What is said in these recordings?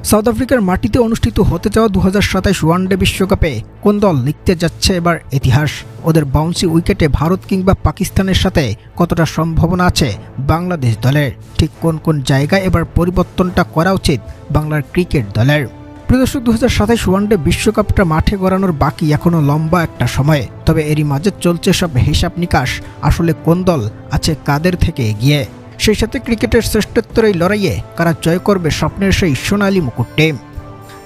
South আফ্রিকার মাটিতে অনুষ্ঠিত হতে যাওয়া 2027 ওয়ানডে বিশ্বকাপে কোন দল লিখতে যাচ্ছে এবার ইতিহাস? ওদের বাউন্সি উইকেটে ভারত কিংবা পাকিস্তানের সাথে কতটা সম্ভাবনা আছে বাংলাদেশ দলের? ঠিক কোন কোন জায়গায় এবার পরিবর্তনটা করা উচিত বাংলার ক্রিকেট দলের? প্রিয় দর্শক, 2027 ওয়ানডে বিশ্বকাপটা মাঠে গড়ানোর বাকি এখনও লম্বা একটা সময়। তবে এরই মাঝে চলছে সব হিসাব নিকাশ, আসলে কোন দল আছে কাদের থেকে এগিয়ে। সেই সাথে ক্রিকেটের শ্রেষ্ঠত্বের এই লড়াইয়ে কারা জয় করবে স্বপ্নের সেই সোনালী মুকুটটি,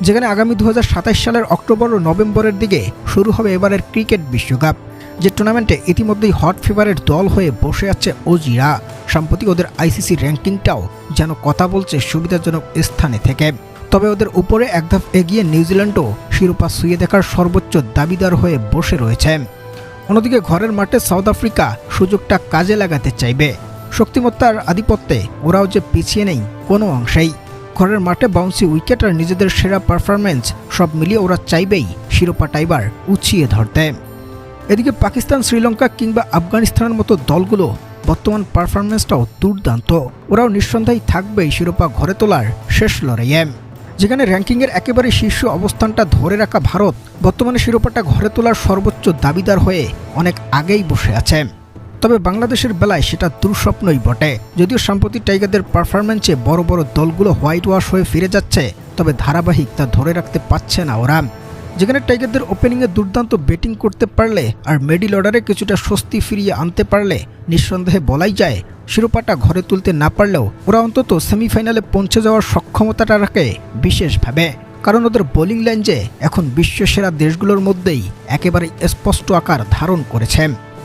যেখানে আগামী 2027 সালের অক্টোবর ও নভেম্বরের দিকে শুরু হবে এবারের ক্রিকেট বিশ্বকাপ। যে টুর্নামেন্টে ইতিমধ্যেই হট ফেভারিট দল হয়ে বসে আছে অজিরা। সম্প্রতি ওদের আইসিসি র্যাঙ্কিংটাও যেন কথা বলছে সুবিধাজনক স্থানে থেকে। তবে ওদের উপরে এক ধাপ এগিয়ে নিউজিল্যান্ডও শিরোপা ছুঁয়ে দেখার সর্বোচ্চ দাবিদার হয়ে বসে রয়েছে। অন্যদিকে ঘরের মাঠে সাউথ আফ্রিকা সুযোগটা কাজে লাগাতে চাইবে। শক্তিমত্তার আধিপত্যে ওরাও যে পিছিয়ে নেই কোনো অংশেই। ঘরের মাঠে বাউন্সি উইকেট আর নিজেদের সেরা পারফরমেন্স সব মিলিয়ে ওরা চাইবেই শিরোপাটা এবার উছিয়ে ধরতে। এদিকে পাকিস্তান, শ্রীলঙ্কা কিংবা আফগানিস্তানের মতো দলগুলো বর্তমান পারফরমেন্সটাও দুর্দান্ত। ওরাও নিঃসন্দেহেই থাকবেই শিরোপা ঘরে তোলার শেষ লড়াইয়ে। যেখানে র্যাঙ্কিংয়ের একেবারে শীর্ষ অবস্থানটা ধরে রাখা ভারত বর্তমানে শিরোপাটা ঘরে তোলার সর্বোচ্চ দাবিদার হয়ে অনেক আগেই বসে আছে। তবে বাংলাদেশের বেলায় সেটা দুঃস্বপ্নই বটে। যদিও সাম্প্রতিক টাইগারদের পারফরমেন্সে বড় বড় দলগুলো হোয়াইট ওয়াশ হয়ে ফিরে যাচ্ছে, তবে ধারাবাহিক তা ধরে রাখতে পারছে না ওরা। যেখানে টাইগারদের ওপেনিংয়ে দুর্দান্ত ব্যাটিং করতে পারলে আর মিডল অর্ডারে কিছুটা স্বস্তি ফিরিয়ে আনতে পারলে নিঃসন্দেহে বলাই যায় শিরোপাটা ঘরে তুলতে না পারলেও ওরা অন্তত সেমিফাইনালে পৌঁছে যাওয়ার সক্ষমতাটা রাখে বিশেষভাবে। কারণ ওদের বোলিং লাইন যে এখন বিশ্বসেরা দেশগুলোর মধ্যেই একেবারে স্পষ্ট আকার ধারণ করেছে।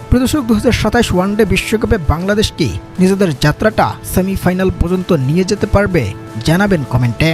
প্রিয় দর্শক, 2027 ওয়ানডে বিশ্বকাপে বাংলাদেশ কি নিজেদের যাত্রাটা সেমিফাইনাল পর্যন্ত নিয়ে যেতে পারবে? জানাবেন কমেন্টে।